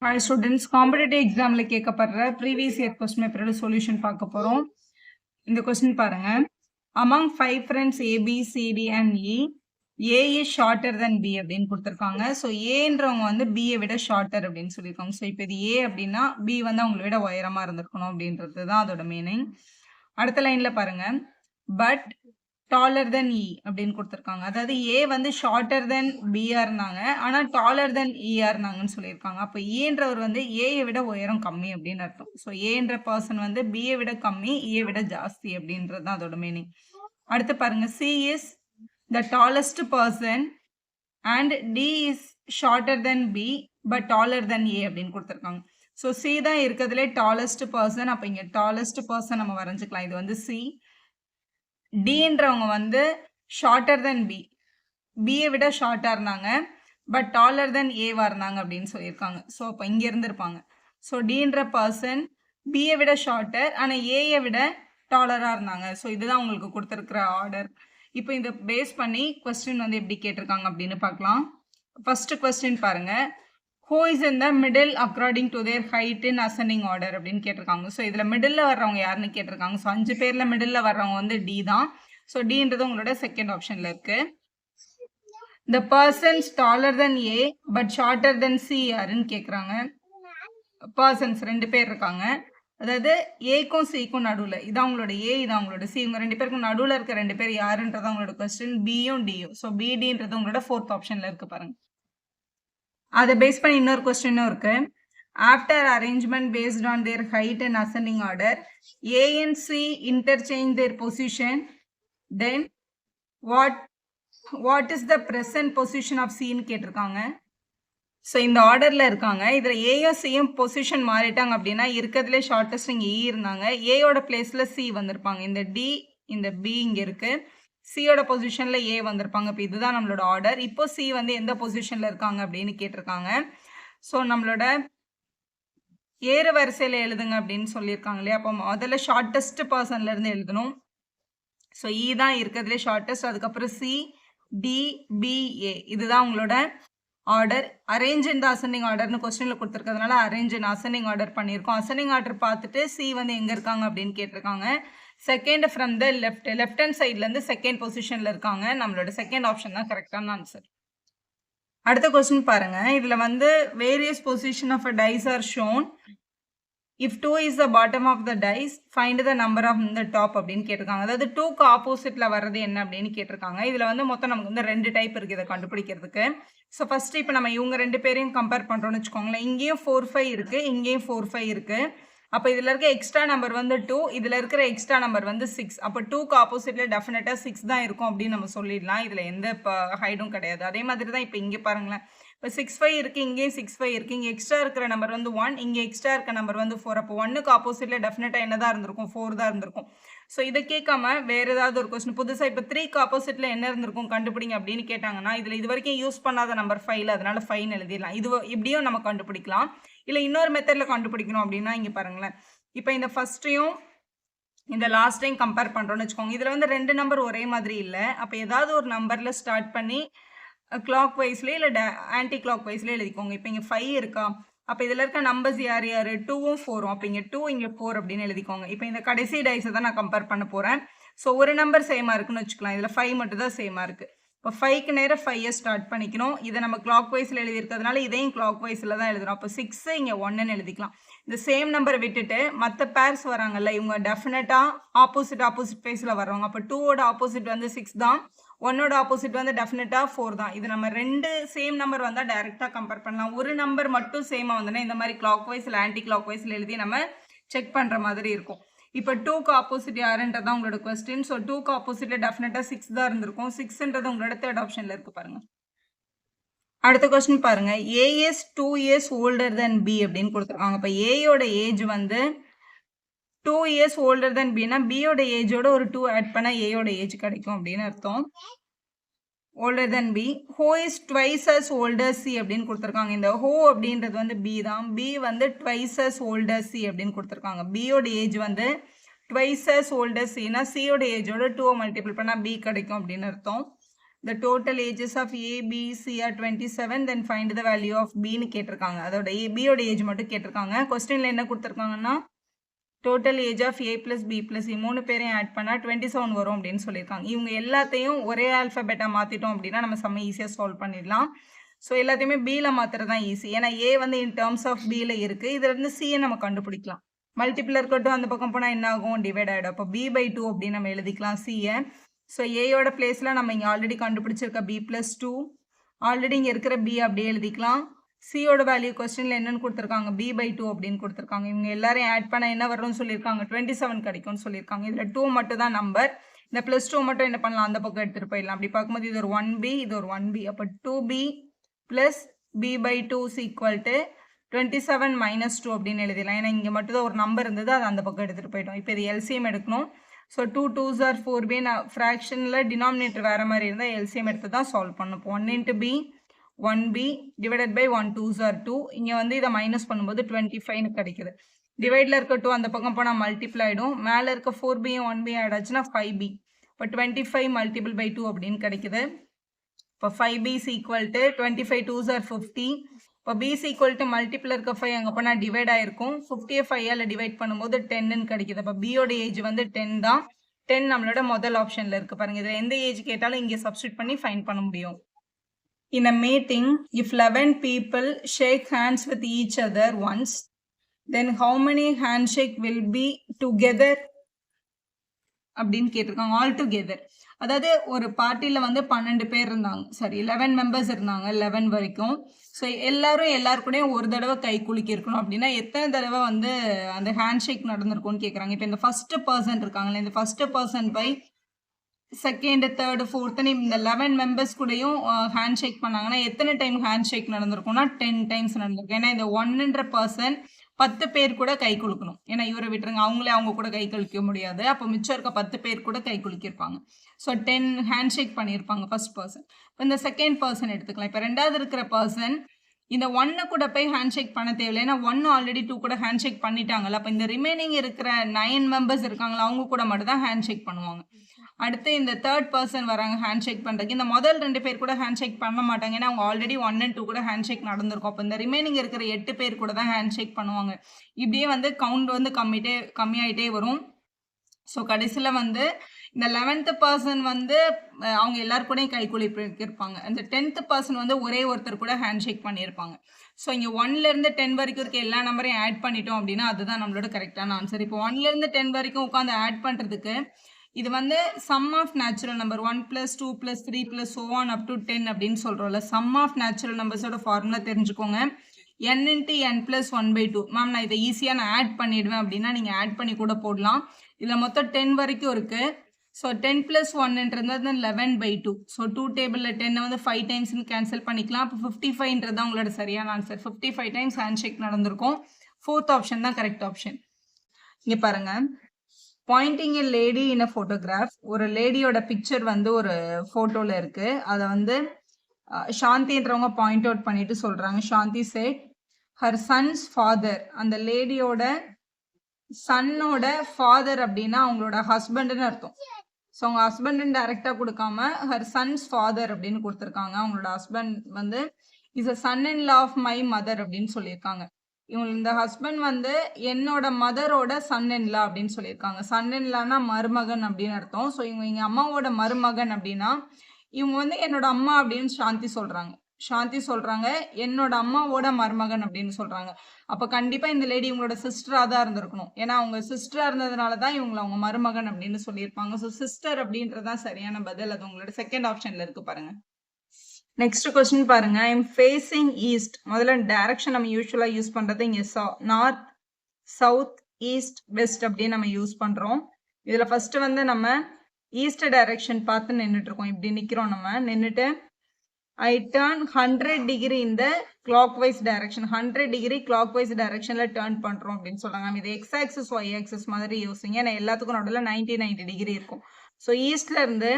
Hi students, competitive examல கேட்கப்படுற previous year question paper solution பார்க்க போறோம். இந்த question பாருங்க. Among 5 friends A, B, C, D and E, A is shorter than B அப்படின்னு கொடுத்திருக்காங்க. So Aன்றவங்க வந்து B விட shorter அப்படின்னு சொல்லியிருக்காங்க. So இப்போ இது A அப்படின்னா B வந்து அவங்களை விட உயரமா இருந்திருக்கணும் அப்படின்றது தான் அதோட மீனிங். அடுத்த லைன்ல பாருங்க. பட் டாலர் தென் இ அப்படின்னு கொடுத்துருக்காங்க. அதாவது ஏ வந்து ஷார்ட்டர் தென் பிஆ இருந்தாங்க, ஆனால் டாலர் தென் இஆ இருந்தாங்கன்னு சொல்லியிருக்காங்க. அப்போ ஏன்றவர் வந்து ஏயை விட உயரம் கம்மி அப்படின்னு அர்த்தம். ஸோ ஏன்ற பர்சன் வந்து பிஏ விட கம்மி, ஏ விட ஜாஸ்தி அப்படின்றது தான் அதோட மீனிங். அடுத்து பாருங்க, C is the tallest person and D is shorter than B but taller than A அப்படின்னு கொடுத்துருக்காங்க. ஸோ சி தான் இருக்கிறதுலே டாலஸ்ட் பர்சன். அப்போ இங்கே டாலஸ்ட் பர்சன் நம்ம வரைஞ்சிக்கலாம். இது வந்து சி. டின்றவங்க வந்து ஷார்ட்டர் தென் பி, பிஏ விட ஷார்ட்டாக இருந்தாங்க பட் டாலர் தென் ஏவா இருந்தாங்க அப்படின்னு சொல்லியிருக்காங்க. ஸோ இப்போ இங்கே இருந்திருப்பாங்க. ஸோ டின்ற பர்சன் பிஏ விட ஷார்ட்டர் ஆனால் ஏயை விட டாலராக இருந்தாங்க. ஸோ இதுதான் உங்களுக்கு கொடுத்துருக்குற ஆர்டர். இப்போ இதை பேஸ் பண்ணி கொஸ்டின் வந்து எப்படி கேட்டிருக்காங்க அப்படின்னு பார்க்கலாம். ஃபர்ஸ்ட் கொஸ்டின் பாருங்க. Who is in the middle according to their height in ascending order அப்படின்னு கேட்டிருக்காங்க. ஸோ இதில் மிடில் வர்றவங்க யாருன்னு கேட்டிருக்காங்க. ஸோ 5 பேரில் மிடில் வர்றவங்க வந்து டி தான். ஸோ டின்றது உங்களோட செகண்ட் ஆப்ஷனில் இருக்கு. த persons dollar than A but shorter then C யாருன்னு கேட்குறாங்க. பர்சன்ஸ் 2 பேர் இருக்காங்க. அதாவது ஏக்கும் சிக்கும் நடுவில், இதான் உங்களோட ஏ, இதான் உங்களோட சி. இவங்க 2 பேருக்கும் நடுவில் இருக்க 2 பேர் யாருன்றதான் உங்களோட கொஸ்டின். பியும் டியும். ஸோ பிடின்றது உங்களோட ஃபோர்த் ஆப்ஷனில் இருக்கு பாருங்க. அதை பேஸ் பண்ணி இன்னொரு கொஸ்டினும் இருக்கு. After arrangement based on their height and ascending order, A and C interchange their position, then what is the present position of சின்னு கேட்டிருக்காங்க. ஸோ இந்த ஆர்டரில் இருக்காங்க. இதில் ஏயும் சியும் பொசிஷன் மாறிட்டாங்க அப்படின்னா இருக்கிறதுலே ஷார்ட்டஸ்ட் இங்கே இ இருந்தாங்க. ஏயோட பிளேஸில் சி வந்திருப்பாங்க. இந்த டி, இந்த பி இங்கே இருக்கு. சியோட பொசிஷன்ல ஏ வந்திருப்பாங்க. இப்போ இதுதான் நம்மளோட ஆர்டர். இப்போ சி வந்து எந்த பொசிஷன்ல இருக்காங்க அப்படின்னு கேட்டிருக்காங்க. ஸோ நம்மளோட ஏறு வரிசையில எழுதுங்க அப்படின்னு சொல்லியிருக்காங்க இல்லையா. அப்போ முதல்ல ஷார்ட்டஸ்ட் பர்சன்ல இருந்து எழுதணும். ஸோ இ தான் இருக்கிறதுலே ஷார்ட்டஸ்ட். அதுக்கப்புறம் சி, டி, பி, ஏ. இதுதான் உங்களோட order. Arrange in the ascending ஆர்டர்னு கொஸ்டின்ல கொடுத்துருக்கிறதுனால அரேஞ்ச் இன் அசெண்டிங் ஆர்டர் பண்ணியிருக்கோம். அசெண்டிங் ஆர்டர் பார்த்துட்டு சி வந்து எங்க இருக்காங்க அப்படின்னு கேட்டிருக்காங்க. Second from the left hand சைட்லேருந்து செகண்ட் பொசிஷனில் இருக்காங்க. நம்மளோட செகண்ட் ஆப்ஷன் தான் கரெக்டான ஆன்சர். அடுத்த கொஸ்டின் பாருங்க. இதில் வந்து various position of a dice are shown. If 2 is the bottom of the dice, find the number of the top அப்படின்னு கேட்டிருக்காங்க. அதாவது 2க்கு ஆப்போசிட்டில் வர்றது என்ன அப்படின்னு கேட்டிருக்காங்க. இதில் வந்து மொத்தம் நமக்கு வந்து 2 டைப் இருக்குது இதை கண்டுபிடிக்கிறதுக்கு. ஸோ ஃபர்ஸ்ட் இப்போ நம்ம இவங்க 2 பேரையும் கம்பேர் பண்ணுறோம்னு வச்சுக்கோங்களேன். இங்கேயும் 4, 5 இருக்குது, இங்கேயும் 4, 5 இருக்குது. அப்போ இதில் இருக்க எக்ஸ்ட்ரா நம்பர் வந்து 2, இதில் இருக்கிற எக்ஸ்ட்ரா நம்பர் வந்து 6. அப்போ 2க்கு ஆப்போசிட்டில் டெஃபினட்டாக 6 தான் இருக்கும் அப்படின்னு நம்ம சொல்லிடலாம். இதில் எந்த ஹைடும் கிடையாது. அதே மாதிரி தான் இப்போ இங்கே பாருங்களேன். இப்போ 6, 5 இருக்குது, இங்கேயும் 6, 5 இருக்குது. இங்கே எக்ஸ்ட்ரா இருக்கிற நம்பர் வந்து 1, இங்கே எக்ஸ்ட்ரா இருக்க நம்பர் வந்து 4. அப்போ 1க்கு ஆப்போசிட்டில் டெஃபினட்டாக என்ன தான் இருந்திருக்கும்? 4 தான் இருந்திருக்கும். ஸோ இதை கேட்காம வேறு ஏதாவது ஒரு கொஸ்டின் புதுசாக இப்போ 3க்கு ஆப்போசிட்டில் என்ன இருந்திருக்கும் கண்டுபிடிங்க அப்படின்னு கேட்டாங்கன்னா, இதில் இது வரைக்கும் யூஸ் பண்ணாத நம்பர் 5, அதனால 5 எழுதிடலாம். இது இப்படியும் நம்ம கண்டுபிடிக்கலாம். இல்லை இன்னொரு மெத்தடில் கண்டுபிடிக்கணும் அப்படின்னா இங்கே பாருங்களேன். இப்போ இந்த ஃபர்ஸ்ட்டையும் இந்த லாஸ்ட்டையும் கம்பேர் பண்ணுறோன்னு வச்சுக்கோங்க. இதில் வந்து 2 நம்பர் ஒரே மாதிரி இல்லை. அப்போ ஏதாவது ஒரு நம்பரில் ஸ்டார்ட் பண்ணி கிளாக் வைஸ்லேயே இல்லை ஆன்டி கிளாக் வைஸ்லேயே எழுதிக்கோங்க. இப்போ இங்கே 5 இருக்கா, அப்போ இதில் இருக்க நம்பர்ஸ் யார் யார்? 2ம் 4ம். அப்போ இங்கே 2, இங்கே 4 அப்படின்னு எழுதிக்கோங்க. இப்போ இந்த கடைசி டைஸை தான் நான் கம்பேர் பண்ண போகிறேன். ஸோ ஒரு நம்பர் சேமாக இருக்குன்னு வச்சுக்கலாம். இதில் 5 மட்டும் தான் சேமாக இருக்குது. இப்போ 5க்கு நேரம் 5 ஸ்டார்ட் பண்ணிக்கணும். இதை நம்ம கிளாக் வைஸில் எழுதியிருக்கிறதுனால இதையும் கிளாக் வைஸில் தான் எழுதுறோம். அப்போ 6 இங்கே 1ன்னு எழுதிக்கலாம். இந்த சேம் நம்பரை விட்டுட்டு மற்ற பேர்ஸ் வராங்கல்ல, இவங்க டெஃபினட்டாக ஆப்போசிட் ஃபேஸில் வர்றவங்க. அப்போ 2ஓட ஆப்போசிட் வந்து 6 தான், 1ஓட ஆப்போசிட் வந்து டெஃபினட்டாக 4 தான். இது நம்ம 2 சேம் நம்பர் வந்தால் டைரெக்டாக கம்பேர் பண்ணலாம். ஒரு நம்பர் மட்டும் சேமாக வந்தோன்னா இந்த மாதிரி கிளாக் வைஸில் ஆன்டி கிளாக் வைஸில் எழுதி நம்ம செக் பண்ணுற மாதிரி இருக்கும். இப்போ 2க்கு ஆப்போசிட் யாருன்றது தான் உங்களோட கொஸ்டின். ஸோ 2க்கு ஆப்போசிட்டில் டெஃபினட்டாக 6 தான் இருந்திருக்கும். 6ன்றது உங்களோட தேர்ட் ஆப்ஷனில் இருக்குது பாருங்க. அடுத்த கொஸ்டின் பாருங்க. A is 2 years older than B அப்படின்னு கொடுத்துருக்காங்க. இப்போ ஏயோட ஏஜ் வந்து 2 years ஓல்டர் தென் பின்னா பியோட ஏஜோட ஒரு 2 ஆட் பண்ணால் ஏயோட ஏஜ் கிடைக்கும் அப்படின்னு அர்த்தம். Older than B. Who is twice as older C அப்படின்னு கொடுத்துருக்காங்க. இந்த ஹோ அப்படின்றது வந்து பி தான். பி வந்து ட்வைஸ் அஸ் ஓல்டர் சி அப்படின்னு கொடுத்துருக்காங்க. பியோட ஏஜ் வந்து ட்வைஸ் அஸ் ஓல்டர் சினா சியோட ஏஜோட 2 மல்டிபிள் பண்ணால் பி கிடைக்கும் அப்படின்னு அர்த்தம். the total ages of A, B, C are 27, then find the value of B னு கேட்டிருக்காங்க. அதோட B ஓட ஏஜ் மட்டும் கேட்டிருக்காங்க. கொஸ்டின்ல என்ன கொடுத்திருக்காங்கன்னா total age of A plus B plus C மூணு பேரையும் ஆட் பண்ணா 27 வரும் அப்படின்னு சொல்லியிருக்காங்க. இவங்க எல்லாத்தையும் ஒரே ஆல்ஃபபெட்டா மாத்திட்டோம் அப்படின்னா நம்ம செம்ம ஈஸியா சால்வ் பண்ணிடலாம். ஸோ எல்லாத்தையுமே பியில் மாத்துறது தான் ஈஸி. ஏன்னா ஏ வந்து இன் டேர்ம்ஸ் ஆஃப் பியில் இருக்கு. இதுல இருந்து சியை நம்ம கண்டுபிடிக்கலாம். மல்டிபிள் இருக்கட்டும், அந்த பக்கம் போனால் என்ன ஆகும், டிவைட் ஆகிடும். அப்போ B/2 அப்படின்னு நம்ம எழுதிக்கலாம் சியை. ஸோ ஏயோட பிளேஸில் நம்ம இங்கே ஆல்ரெடி கண்டுபிடிச்சிருக்க B+2, ஆல்ரெடி இங்கே இருக்கிற B அப்படியே எழுதிக்கலாம். சியோட வேல்யூ கொஸ்டினில் என்னன்னு கொடுத்துருக்காங்க, B/2 அப்படின்னு கொடுத்துருக்காங்க. இவங்க எல்லாரையும் ஆட் பண்ண என்ன வரும்னு சொல்லியிருக்காங்க, 27 கிடைக்கும்னு சொல்லியிருக்காங்க. இதில் 2 மட்டும் தான் நம்பர். இந்த +2 மட்டும் என்ன பண்ணலாம், அந்த பக்கம் எடுத்துகிட்டு போயிடலாம். அப்படி பார்க்கும்போது இது ஒரு 1B, இது ஒரு 1B. அப்போ 2B plus B/2 is equal to 27 minus 2 அப்படின்னு எழுதிடலாம். ஏன்னா இங்கே மட்டும் தான் ஒரு நம்பர் இருந்தது, அது அந்த பக்கம் எடுத்துகிட்டு போயிட்டோம். இப்போ இது LCM எடுக்கணும். So 2 2s are 4B. நான் ஃப்ராக்ஷனில் டினாமினேட்டர் வேறு மாதிரி இருந்தால் LCM எடுத்து தான் சால்வ் பண்ணணும். 1 into B 1B divided by 1 2s are 2. இங்கே வந்து இதை மைனஸ் பண்ணும்போது 25 கிடைக்குது. டிவைடில் இருக்க 2 அந்த பக்கம் போனால் மல்டிப்ளை ஆகிடும். மேலே இருக்க 4Bயும் 1B ஆகிடுச்சுன்னா 5B. இப்போ 25 multiple by 2 அப்படின்னு கிடைக்குது. இப்போ 5B is equal to 25 2s are 50. இப்போ B is equal to multiple இருக்க 5 அங்கே போனால் டிவைட் ஆகிருக்கும். 50 5ஆல் டிவைட் பண்ணும்போது 10ன்னு கிடைக்குது. அப்போ பியோட ஏஜ் வந்து 10 தான். 10 நம்மளோட முதல் ஆப்ஷனில் இருக்குது பாருங்கள். இதில் எந்த ஏஜ் கேட்டாலும் இங்கே சப்ஸ்டியூட் பண்ணி ஃபைண்ட் பண்ண முடியும். In a meeting, if 11 people shake hands with each other once, then how many handshake will be together? அப்படின்னு கேட்டிருக்காங்க. All together. அதாவது ஒரு பார்ட்டியில் வந்து 12 பேர் இருந்தாங்க, சரி 11 மெம்பர்ஸ் இருந்தாங்க, 11 வரைக்கும். ஸோ எல்லாருக்கூடையும் ஒரு தடவை கை குலுக்கி இருக்கணும். அப்படின்னா எத்தனை தடவை வந்து அந்த ஹேண்ட்ஷேக் நடந்திருக்கும்னு கேட்குறாங்க. இப்போ இந்த ஃபர்ஸ்ட் பர்சன் இருக்காங்களே, இந்த first person by second third ஃபோர்த்துன்னு இந்த 11 மெம்பர்ஸ் கூடயும் ஹேண்ட் ஷேக் பண்ணாங்கன்னா எத்தனை டைம் ஹேண்ட் ஷேக் நடந்திருக்கும்னா 10 டைம்ஸ் நடந்திருக்கும். ஏன்னா இந்த 1ன்ற பர்சன் 10 பேர் கூட கை குலுக்கணும். ஏன்னா இவரை விட்டுருங்க, அவங்க கூட கை குலுக்க முடியாது. அப்போ மிச்சம் இருக்க 10 பேர் கூட கை குலுக்கியிருப்பாங்க. ஸோ 10 ஹேண்ட் ஷேக் பண்ணியிருப்பாங்க ஃபர்ஸ்ட் பர்சன். இப்போ இந்த செகண்ட் பர்சன் எடுத்துக்கலாம். இப்போ ரெண்டாவது இருக்கிற பர்சன் இந்த 1 கூட போய் ஹேண்ட் ஷேக் பண்ண தேவையில்லை. ஏன்னா 1 ஆல்ரெடி 2 கூட ஹேண்ட் ஷேக் பண்ணிட்டாங்கல்ல. அப்போ இந்த ரிமைனிங் இருக்கிற 9 மெம்பர்ஸ் இருக்காங்களா, அவங்க கூட மட்டும் தான் ஹேண்ட் ஷேக் பண்ணுவாங்க. அடுத்து இந்த தேர்ட் பர்சன் வராங்க ஹேண்ட் ஷேக் பண்ணுறதுக்கு. இந்த முதல் 2 பேர் கூட ஹேண்ட் ஷேக் பண்ண மாட்டாங்க. ஏன்னா அவங்க ஆல்ரெடி 1 and 2 கூட ஹேண்ட் ஷேக் நடந்திருக்கும். அப்போ இந்த ரிமைனிங் இருக்கிற 8 பேர் கூட தான் ஹேண்ட் ஷேக் பண்ணுவாங்க. இப்படியே வந்து கவுண்ட் வந்து கம்மியாயிட்டே வரும். ஸோ கடைசியில் வந்து இந்த 11th பர்சன் வந்து அவங்க எல்லாருக்கூடையும் கை குலுக்கியிருப்பாங்க. அந்த 10th பர்சன் வந்து ஒரே ஒருத்தர் கூட ஹேண்ட் ஷேக் பண்ணியிருப்பாங்க. ஸோ இங்கே 1லேருந்து 10 வரைக்கும் இருக்க எல்லா நம்பரையும் ஆட் பண்ணிட்டோம் அப்படின்னா அதுதான் நம்மளோட கரெக்டான ஆன்சர். இப்போ 1லேருந்து 10 வரைக்கும் உட்காந்து ஆட் பண்ணுறதுக்கு இது வந்து some of natural number 1 + 2 + 3 + so on up to 10 அப்படின்னு சொல்கிறோம்ல. சம் ஆஃப் நேச்சுரல் நம்பர்ஸோட ஃபார்முலா தெரிஞ்சுக்கோங்க. n × n + 1/2. மேம் நான் இதை ஈஸியாக நான் ஆட் பண்ணிடுவேன் அப்படின்னா நீங்கள் ஆட் பண்ணி கூட போடலாம். இதில் மொத்தம் 10 வரைக்கும் இருக்குது. ஸோ 10 + 1ன்றது 11/2. ஸோ 2 டேபிளில் 10 வந்து 5 டைம்ஸ்னு கேன்சல் பண்ணிக்கலாம். அப்போ 55ன்றது தான் உங்களோட சரியான ஆன்சர். 55 டைம்ஸ் ஹேண்ட் ஷேக் நடந்திருக்கும். 4th ஆப்ஷன் தான் கரெக்ட் ஆப்ஷன். இங்கே பாருங்கள், pointing a lady in a photograph. ஒரு லேடியோட பிக்சர் வந்து ஒரு ஃபோட்டோவில் இருக்குது. அதை வந்து சாந்தின்றவங்க பாயிண்ட் அவுட் பண்ணிட்டு சொல்கிறாங்க. சாந்தி said her son's father. அந்த லேடியோட சன்னோட ஃபாதர் அப்படின்னா அவங்களோட ஹஸ்பண்டுன்னு அர்த்தம். ஸோ அவங்க ஹஸ்பண்டுன்னு டைரெக்டாக கொடுக்காம ஹர் சன்ஸ் ஃபாதர் அப்படின்னு கொடுத்துருக்காங்க. அவங்களோட ஹஸ்பண்ட் வந்து is a son in law of my mother அப்படின்னு சொல்லியிருக்காங்க. இவங்க இந்த ஹஸ்பண்ட் வந்து என்னோட மதரோட சன் இன் லா அப்படின்னு சொல்லியிருக்காங்க. சன் இன் லானா மருமகன் அப்படின்னு அர்த்தம். ஸோ இவங்க எங்கள் அம்மாவோட மருமகன் அப்படின்னா இவங்க வந்து என்னோட அம்மா அப்படின்னு சாந்தி சொல்கிறாங்க. என்னோட அம்மாவோட மருமகன் அப்படின்னு சொல்கிறாங்க. அப்போ கண்டிப்பாக இந்த லேடி இவங்களோட சிஸ்டராக தான் இருந்திருக்கணும். ஏன்னா அவங்க சிஸ்டராக இருந்ததுனால தான் இவங்களை அவங்க மருமகன் அப்படின்னு சொல்லியிருப்பாங்க. ஸோ சிஸ்டர் அப்படின்றதான் சரியான பதில். அது உங்களோட செகண்ட் ஆப்ஷனில் இருக்குது பாருங்கள். நெக்ஸ்ட் கொஸ்டின் பாருங்க. I am facing east. முதல்ல டைரக்ஷன் நம்ம யூஸ்வலாக யூஸ் பண்ணுறது இங்கே நார்த், சவுத், ஈஸ்ட், வெஸ்ட் அப்படின்னு நம்ம யூஸ் பண்ணுறோம். இதில் ஃபர்ஸ்ட் வந்து நம்ம ஈஸ்ட் டைரக்ஷன் பார்த்து நின்றுட்டு இருக்கோம். இப்படி நிற்கிறோம். நம்ம நின்றுட்டு ஐ டர்ன் 100 டிகிரி இந்த clockwise direction, 100 degree clockwise டைரக்ஷனில் டேர்ன் பண்ணுறோம் அப்படின்னு சொல்கிறாங்க. நம்ம இது எக்ஸ் ஆக்சிஸ் ஒய் ஆக்சிஸ் மாதிரி யோசிங்க. ஏன்னா எல்லாத்துக்கும் நடுவில் 90 டிகிரி இருக்கும். ஸோ ஈஸ்ட்ல இருந்து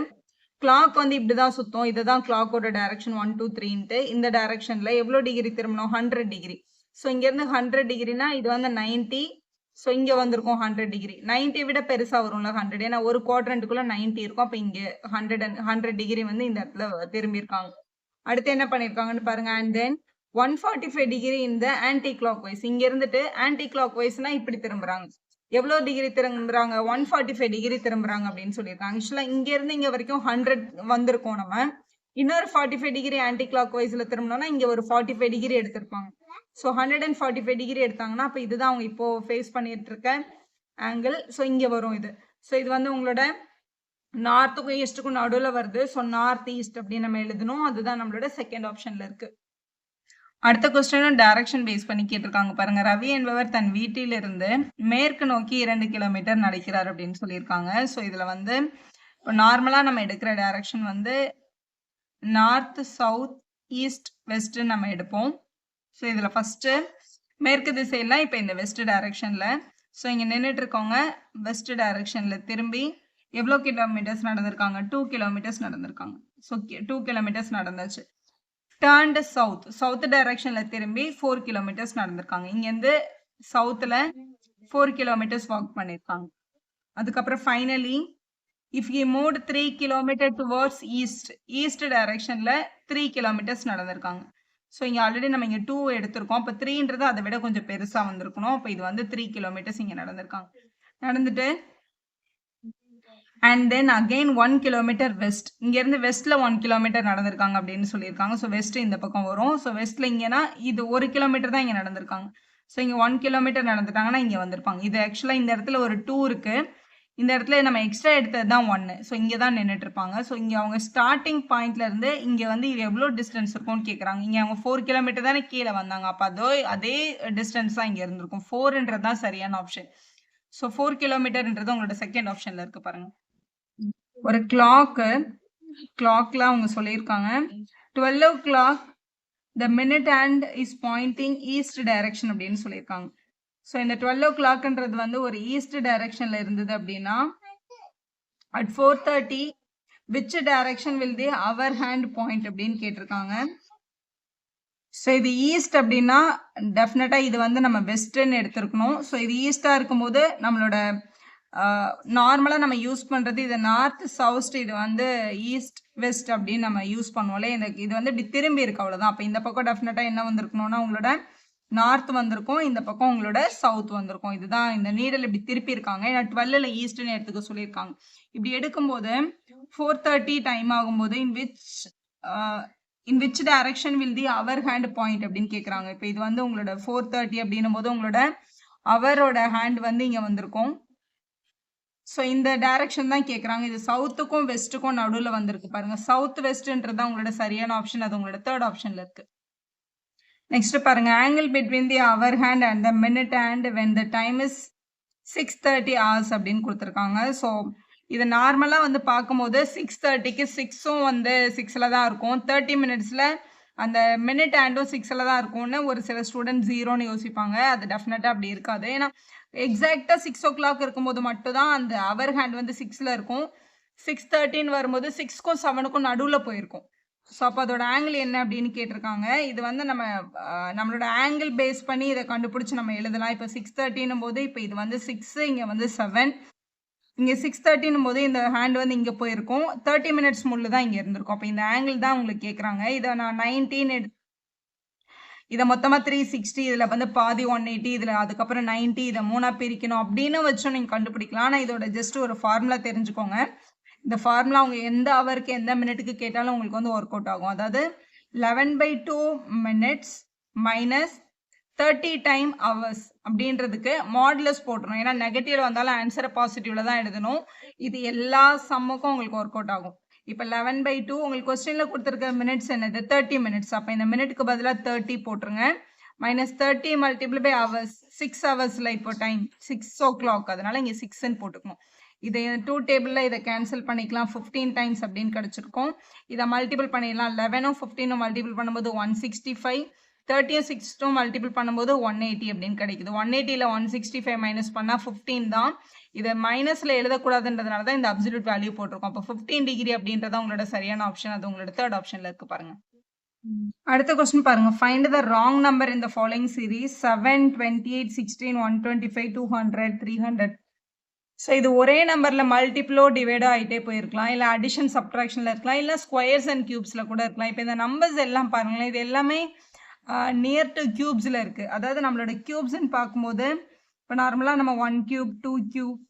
கிளாக் வந்து இப்படிதான் சுத்தம். இதுதான் கிளாக்கோட டைரக்ஷன் 1 2 3ன்ட்டு. இந்த டைரக்ஷன்ல எவ்வளோ டிகிரி திரும்பணும், 100 டிகிரி. ஸோ இங்கேருந்து 100 டிகிரினா இது வந்து 90 ஸோ இங்கே வந்திருக்கும் 100 டிகிரி. 90 விட பெருசாக வரும்ல 100. ஏன்னா ஒரு குவாட்ரண்ட்டுக்குள்ள 90 இருக்கும். அப்போ இங்கே 100 டிகிரி வந்து இந்த இடத்துல திரும்பியிருக்காங்க. அடுத்து என்ன பண்ணியிருக்காங்கன்னு பாருங்க. அண்ட் தென் 145 டிகிரி இந்த ஆன்டி கிளாக் வைஸ். இங்க இருந்துட்டு ஆன்டி கிளாக் வைஸ்னா இப்படி திரும்புறாங்க. எவ்வளோ டிகிரி திரும்புறாங்க? 145 டிகிரி திரும்புறாங்க அப்படின்னு சொல்லியிருக்காங்க. ஆக்சுவலா இங்க இருந்து இங்க வரைக்கும் 100 வந்திருக்கோம் நம்ம. இன்னொரு 45 டிகிரி ஆன்டி கிளாக் வைஸ்ல திரும்பினோம்னா இங்க ஒரு 45 டிகிரி எடுத்திருப்பாங்க. ஸோ 145 டிகிரி எடுத்தாங்கன்னா அப்போ இதுதான் அவங்க இப்போ ஃபேஸ் பண்ணிட்டு இருக்க ஆங்கிள். ஸோ இங்க வரும் இது. ஸோ இது வந்து உங்களோட நார்த்துக்கும் ஈஸ்ட்டுக்கும் நடுவில் வருது. ஸோ நார்த் ஈஸ்ட் அப்படின்னு நம்ம எழுதணும். அதுதான் நம்மளோட செகண்ட் ஆப்ஷன்ல இருக்கு. அடுத்த கொஸ்டினும் டைரக்ஷன் பேஸ் பண்ணி கேட்டிருக்காங்க பாருங்க. ரவி என்பவர் தன் வீட்டிலிருந்து மேற்கு நோக்கி 2 கிலோமீட்டர் நடக்கிறார் அப்படின்னு சொல்லியிருக்காங்க. ஸோ இதுல வந்து இப்போ நார்மலா நம்ம எடுக்கிற டைரக்ஷன் வந்து நார்த், சவுத், ஈஸ்ட், வெஸ்ட் நம்ம எடுப்போம். ஸோ இதுல ஃபர்ஸ்ட் மேற்கு திசையில இப்போ இந்த வெஸ்ட் டைரக்ஷன்ல. ஸோ இங்க நின்றுட்டு இருக்கவங்க வெஸ்ட் டைரக்ஷன்ல திரும்பி எவ்வளோ கிலோமீட்டர்ஸ் நடந்திருக்காங்க? 2 கிலோமீட்டர்ஸ் நடந்திருக்காங்க. ஸோ 2 கிலோமீட்டர்ஸ் நடந்தாச்சு. டர்ன்டு சவுத் டைரக்ஷன்ல திரும்பி 4 கிலோமீட்டர்ஸ் நடந்திருக்காங்க. இங்கேருந்து சவுத்தில் 4 கிலோமீட்டர்ஸ் வாக் பண்ணியிருக்காங்க. அதுக்கப்புறம் finally if you move 3 kilometre towards east டைரக்ஷன்ல 3 கிலோமீட்டர்ஸ் நடந்திருக்காங்க. ஸோ இங்கே ஆல்ரெடி நம்ம இங்கே 2 எடுத்திருக்கோம். இப்போ 3ன்றது அதை விட கொஞ்சம் பெருசாக வந்திருக்கணும். அப்போ இது வந்து 3 கிலோமீட்டர்ஸ் இங்கே நடந்திருக்காங்க. நடந்துட்டு and then again 1 kilometre west. இங்கேருந்து வெஸ்ட்டில் 1 கிலோமீட்டர் நடந்திருக்காங்க அப்படின்னு சொல்லியிருக்காங்க. ஸோ வெஸ்ட் இந்த பக்கம் வரும். ஸோ வெஸ்ட்டில் இங்கேனா இது 1 கிலோமீட்டர் தான் இங்கே நடந்திருக்காங்க. ஸோ இங்கே 1 கிலோமீட்டர் நடந்துட்டாங்கன்னா இங்கே வந்திருப்பாங்க. இது ஆக்சுவலாக இந்த இடத்துல ஒரு 2 இருக்குது. இந்த இடத்துல நம்ம எக்ஸ்ட்ரா எடுத்தது தான் 1. ஸோ இங்கே தான் நின்றுட்டு இருப்பாங்க. ஸோ இங்கே அவங்க ஸ்டார்டிங் பாயிண்ட்லேருந்து இங்கே வந்து இது எவ்வளோ டிஸ்டன்ஸ் இருக்கும்னு கேட்குறாங்க. இங்கே அவங்க 4 கிலோமீட்டர் தானே கீழே வந்தாங்க. அப்போ அதே டிஸ்டன்ஸ் தான் இங்கே இருந்திருக்கும். 4ன்றது தான் சரியான ஆப்ஷன். ஸோ 4 கிலோமீட்டர்ன்றது உங்களோட செகண்ட் ஆப்ஷனில் இருக்குது பாருங்கள். ஒரு கிளாக்ல அவங்க சொல்லியிருக்காங்க 12 o'clock the minute hand is pointing east direction அப்படின்னு சொல்லியிருக்காங்க. ஸோ இந்த 12 o'clockன்றது வந்து ஒரு ஈஸ்ட் டைரக்ஷன்ல இருந்தது அப்படின்னா at 4:30 which direction will the hour hand point அப்படின்னு கேட்டிருக்காங்க. ஸோ இது ஈஸ்ட் அப்படின்னா டெஃபினட்டா இது வந்து நம்ம வெஸ்ட்ன்னு எடுத்திருக்கணும். ஸோ இது ஈஸ்டா இருக்கும்போது நம்மளோட நார்மலாக நம்ம யூஸ் பண்ணுறது இது நார்த் சவுத், இது வந்து ஈஸ்ட் வெஸ்ட் அப்படின்னு நம்ம யூஸ் பண்ணுவோம்ல. இது வந்து இப்படி திரும்பி இருக்கு அவ்வளோதான். அப்போ இந்த பக்கம் டெஃபினட்டாக என்ன வந்திருக்கணும்னா உங்களோட நார்த் வந்திருக்கும், இந்த பக்கம் உங்களோட சவுத் வந்திருக்கும். இதுதான் இந்த நீடல் இப்படி திருப்பி இருக்காங்க. ஏன்னா 12ல் ஈஸ்ட்னு எடுத்துக்க சொல்லியிருக்காங்க. இப்படி எடுக்கும்போது 4:30 டைம் ஆகும்போது in which direction will the hour hand point அப்படின்னு கேட்குறாங்க. இப்போ இது வந்து உங்களோட 4:30 அப்படின்னும் போது உங்களோட அவரோட ஹேண்ட் வந்து இங்கே வந்திருக்கும். ஸோ இந்த டைரக்ஷன் தான் கேட்குறாங்க. இது சவுத்துக்கும் வெஸ்ட்டுக்கும் நடுவில் வந்திருக்கு பாருங்க. சவுத் வெஸ்ட்ன்றது தான் உங்களோட சரியான ஆப்ஷன். அது உங்களோட தேர்ட் ஆப்ஷன்ல இருக்கு. நெக்ஸ்ட் பாருங்க, angle between the hour hand and the minute hand when the time is 6:30 hours அப்படின்னு கொடுத்துருக்காங்க. ஸோ இது நார்மலாக வந்து பார்க்கும்போது 6:30க்கு 6ம் வந்து 6ல் தான் இருக்கும். 30 minutesல அந்த மினிட் ஹேண்டும் 6ல் தான் இருக்கும்னு ஒரு சில ஸ்டூடெண்ட் 0ன்னு யோசிப்பாங்க. அது டெஃபினட்டாக அப்படி இருக்காது. ஏன்னா எக்ஸாக்டாக 6 o'clock இருக்கும்போது மட்டும்தான் அந்த அவர் ஹேண்ட் வந்து 6ல் இருக்கும். 6:30 வரும்போது 6க்கும் 7க்கும் நடுவில் போயிருக்கும். ஸோ அப்போ அதோட ஆங்கிள் என்ன அப்படின்னு கேட்டிருக்காங்க. இது வந்து நம்மளோட ஆங்கிள் பேஸ் பண்ணி இதை கண்டுபிடிச்சி நம்ம எழுதலாம். இப்போ 6:30 போது இப்போ இது வந்து 6, இங்கே வந்து 7, இங்கே 6:30 போது இந்த ஹேண்ட் வந்து இங்கே போயிருக்கும். 30 minutes முள்ளு தான் இங்கே இருந்திருக்கும். அப்போ இந்த ஆங்கிள் தான் உங்களுக்கு கேட்குறாங்க. இதை நான் 19 இதை மொத்தமாக 360, இதில் வந்து பாதி 180, இதில் அதுக்கப்புறம் 90, இதை 3ஆ பிரிக்கணும் அப்படின்னு வச்சும் நீங்கள் கண்டுபிடிக்கலாம். ஆனால் இதோட ஜஸ்ட் ஒரு ஃபார்முலா தெரிஞ்சுக்கோங்க. இந்த ஃபார்முலா அவங்க எந்த ஹவருக்கு எந்த மினிட்டுக்கு கேட்டாலும் உங்களுக்கு வந்து ஒர்க் அவுட் ஆகும். அதாவது 11/2 minutes minus 30 time hours அப்படின்றதுக்கு மாடுலஸ் போட்டுரும். ஏன்னா நெகட்டிவ்ல வந்தாலும் ஆன்சரை பாசிட்டிவ்ல தான் எழுதணும். இது எல்லா சம்முக்கும் உங்களுக்கு ஒர்க் அவுட் ஆகும். இப்போ 11/2 உங்களுக்கு கொஸ்டின்ல கொடுத்துருக்க மினிட்ஸ் என்னது? 30 minutes. அப்போ இந்த மினிட்டுக்கு பதிலாக 30 போட்டுருங்க. minus 30 multiplied by hours, 6 ஹவர்ஸ்ல இப்போ டைம் 6 o'clock, அதனால இங்கே 6ன்னு போட்டுக்கணும். இதை 2 டேபிளில் இதை கேன்சல் பண்ணிக்கலாம். 15 times அப்படின்னு கிடச்சிருக்கும். இதை மல்டிபிள் பண்ணிடலாம். 11ம் 15ம் மல்டிபிள் பண்ணும்போது 165, 30ம் 6ம் மல்டிபிள் பண்ணும்போது 180 அப்படின்னு கிடைக்குது. 180ல் 165 மைனஸ் பண்ணால் 15 தான். இதை மைனஸில் எழுதக்கூடாதுன்றதுனால தான் இந்த அப்சல்யூட் வேல்யூ போட்டிருக்கோம். அப்போ 15 டிகிரி அப்படின்றத உங்களோட சரியான ஆப்ஷன். அது உங்களோட தேர்ட் ஆப்ஷனில் இருக்குது பாருங்கள். அடுத்த கொஸ்டின் பாருங்க. Find the wrong number in the following series 7, 28, 16, 125, 200, 300. So இது ஒரே நம்பர்ல மல்டிப்ளோ டிவைடோ ஆகிட்டே போயிருக்கலாம். இல்லை அடிஷன் சப்ட்ராக்ஷன்ல இருக்கலாம். இல்லை ஸ்கொயர்ஸ் அண்ட் கியூப்ஸ்ல கூட இருக்கலாம். இப்போ இந்த நம்பர்ஸ் எல்லாம் பாருங்களேன், இது எல்லாமே நியர் டு கியூப்ஸ்ல இருக்கு. அதாவது நம்மளோட கியூப்ஸ்ன்னு பார்க்கும்போது இப்போ நார்மலாக நம்ம 1 கியூப், 2 கியூப்,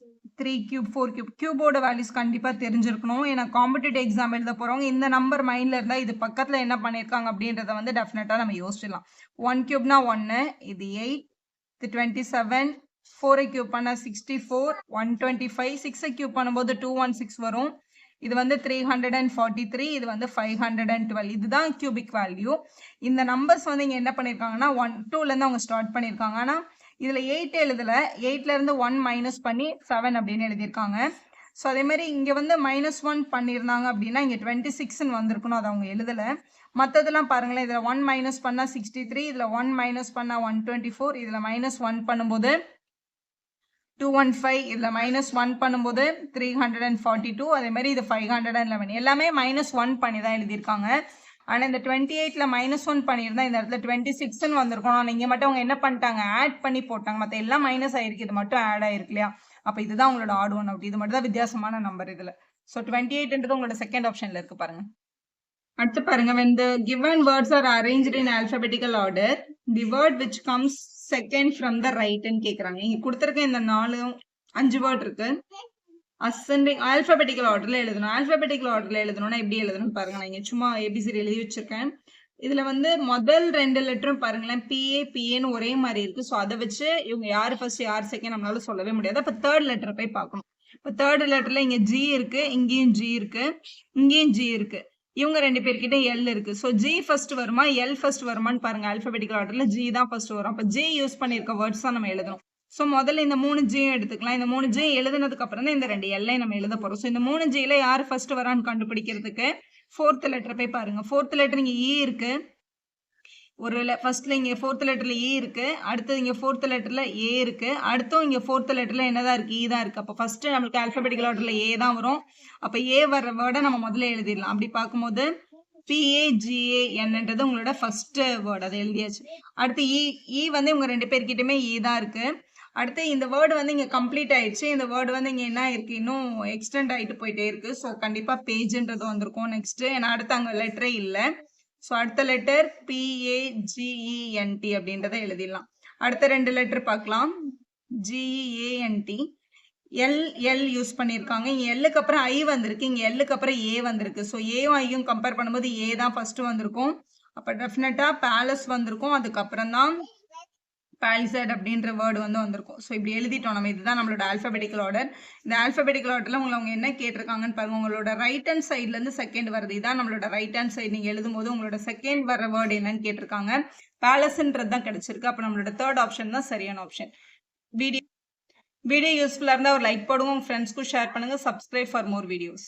3 கியூப், 4 கியூப், கியூபோட வேல்யூஸ் கண்டிப்பாக தெரிஞ்சிருக்கணும். ஏன்னா காம்படிட்டிவ் எக்ஸாம் எழுத போகிறவங்க இந்த நம்பர் மைண்டில் இருந்தால் இது பக்கத்தில் என்ன பண்ணியிருக்காங்க அப்படின்றத வந்து டெஃபினட்டாக நம்ம யோசிச்சிடலாம். 1 கியூப்னா 1, இது 8, இது 27, 4 கியூப் பண்ணால் 64, 125, 6 கியூப் பண்ணும்போது 216 வரும். இது வந்து 343, இது வந்து 512. இதுதான் கியூபிக் வேல்யூ. இந்த நம்பர்ஸ் வந்து இங்கே என்ன பண்ணியிருக்காங்கன்னா 1, 2லேருந்து அவங்க ஸ்டார்ட் பண்ணியிருக்காங்க. ஆனால் இதில் 8 எழுதல, 8லேருந்து 1 மைனஸ் பண்ணி 7 அப்படின்னு எழுதியிருக்காங்க. ஸோ அதே மாதிரி இங்கே வந்து -1 பண்ணியிருந்தாங்க அப்படின்னா இங்கே 26ன்னு வந்திருக்கணும், அது அவங்க எழுதலை. மற்றதெல்லாம் பாருங்களேன், இதில் 1 மைனஸ் பண்ணால் 63, இதில் 1 மைனஸ் பண்ணால் 124, இதில் -1 பண்ணும்போது 215, இதில் -1 பண்ணும்போது 342, அதே மாதிரி இது 511. எல்லாமே -1 பண்ணி தான் எழுதியிருக்காங்க. ஆனால் இந்த 28ல -1 பண்ணியிருந்தா இந்த இடத்துல 26ன்னு வந்திருக்கும். ஆனால் இங்கே மட்டும் அவங்க என்ன பண்ணிட்டாங்க, ஆட் பண்ணி போட்டாங்க. மற்ற எல்லாம் மைனஸ் ஆயிருக்கு, இது மட்டும் ஆட் ஆயிருக்கு இல்லையா? அப்போ இதுதான் உங்களோட ஆட் ஒன் அவுட். இது மட்டும் தான் வித்தியாசமான நம்பர் இதில். ஸோ 28ன்றது உங்களோட செகண்ட் ஆப்ஷனில் இருக்கு பாருங்க. அடுத்து பாருங்க, when the given words are arranged in alphabetical order, the word which comes second from the right ன்னு கேட்குறாங்க. இங்கே கொடுத்துருக்க இந்த 5 வேர்ட் இருக்கு. அசெண்டிங் ஆல்பபெட்டிக்கல் ஆர்டர்ல எழுதணும். ஆல்பபெட்டிக்கல் ஆர்டர்ல எழுதணும்னா எப்படி எழுதணும்னு பாருங்க. நான் இங்க சும்மா ஏபிசிடி எழுதி வச்சிருக்கேன். இதுல வந்து முதல் 2 லெட்டரும் பாருங்களேன், பிஏ பிஏன்னு ஒரே மாதிரி இருக்கு. ஸோ அதை வச்சு இவங்க யாரு ஃபர்ஸ்ட் யார் செகண்ட் நம்மளால சொல்லவே முடியாது. அப்போ தேர்ட் லெட்டர் போய் பார்க்கணும். இப்போ தேர்ட் லெட்டர்ல இங்க ஜி இருக்கு, இங்கேயும் ஜி இருக்கு, இங்கேயும் ஜி இருக்கு. இவங்க 2 பேர்கிட்ட எல் இருக்கு. ஸோ ஜி ஃபர்ஸ்ட் வருமா எல் ஃபர்ஸ்ட் வருமான்னு பாருங்க. ஆல்பபெட்டிக்கல் ஆர்டர்ல ஜி தான் ஃபர்ஸ்ட் வரும். அப்போ ஜி யூஸ் பண்ணிருக்க வேர்ட்ஸ் தான் நம்ம எழுதணும். ஸோ முதல்ல இந்த 3 ஜியும் எடுத்துக்கலாம். இந்த 3 ஜி எழுதுனதுக்கு அப்புறம் தான் இந்த 2 எல்லையும் நம்ம எழுத போறோம். ஸோ இந்த 3 ஜியில யார் ஃபர்ஸ்ட் வரான்னு கண்டுபிடிக்கிறதுக்கு 4th லெட்டர் போய் பாருங்க. 4th லெட்டர் இங்க இ இருக்கு. ஒரு ஃபர்ஸ்ட்ல இங்க 4th லெட்டர்ல இ இருக்கு. அடுத்து இங்க 4th லெட்டர்ல ஏ இருக்கு. அடுத்தும் இங்க 4th லெட்டர்ல என்னதான் இருக்கு, இ தான் இருக்கு. அப்போ ஃபர்ஸ்ட் நம்மளுக்கு ஆல்பபெட்டிக்கல் ஆர்டர்ல ஏ தான் வரும். அப்போ ஏ வர்ற வேர்டை நம்ம முதல்ல எழுதிடலாம். அப்படி பார்க்கும்போது PAGANன்றது உங்களோட ஃபர்ஸ்ட் வேர்டு, அதை எழுதியாச்சு. அடுத்து இ வந்து இவங்க 2 பேர்கிட்டயுமே இ தான் இருக்கு. அடுத்து இந்த வேர்டு வந்து இங்க கம்ப்ளீட் ஆயிடுச்சு. இந்த வேர்டு வந்து இங்க என்ன இருக்கு, இன்னும் எக்ஸ்டெண்ட் ஆயிட்டு போயிட்டே இருக்கு. ஸோ கண்டிப்பா பேஜ்ன்றது வந்திருக்கும் நெக்ஸ்ட். ஏன்னா அடுத்து அங்க லெட்டரே இல்லை. ஸோ அடுத்த லெட்டர் PAGENT அப்படின்றத எழுதிடலாம். அடுத்த 2 லெட்டர் பார்க்கலாம். GEANT. எல் யூஸ் பண்ணியிருக்காங்க. இங்கே எல்லுக்கு அப்புறம் ஐ வந்திருக்கு, இங்கே எல்லுக்கு அப்புறம் ஏ வந்திருக்கு. ஸோ ஏவும் ஐயும் கம்பேர் பண்ணும்போது ஏ தான் ஃபர்ஸ்ட் வந்திருக்கும். அப்போ டெஃபினட்டா பேலஸ் வந்திருக்கும். அதுக்கப்புறம் தான் பாலிசைட் அப்படின்ற வேர்டு வந்து வந்திருக்கும். ஸோ இப்படி எழுதிட்டோம் நம்ம. இதுதான் நம்மளோட ஆல்பபெட்டிக்கல் ஆர்டர். இந்த ஆல்பபெட்டிக்கல் ஆர்டர்ல அவங்க என்ன கேட்டிருக்காங்கன்னு பாருங்க. உங்களோட ரைட் ஹேண்ட் சைட்ல இருந்து செகண்ட் வருது. இதான் நம்மளோட ரைட் ஹேண்ட் சைடு. நீங்க எழுதும்போது உங்களோட செகண்ட் வர வேர்டு என்னன்னு கேட்டிருக்காங்க. பேலஸ்ன்றது தான் கிடைச்சிருக்கு. அப்போ நம்மளோட தேர்ட் ஆப்ஷன் தான் சரியான ஆப்ஷன். வீடியோ யூஸ்ஃபுல்லாக இருந்தால் ஒரு லைக் போடுங்க, உங்கள் ஃப்ரெண்ட்ஸ்க்கும் ஷேர் பண்ணுங்கள். Subscribe for more videos.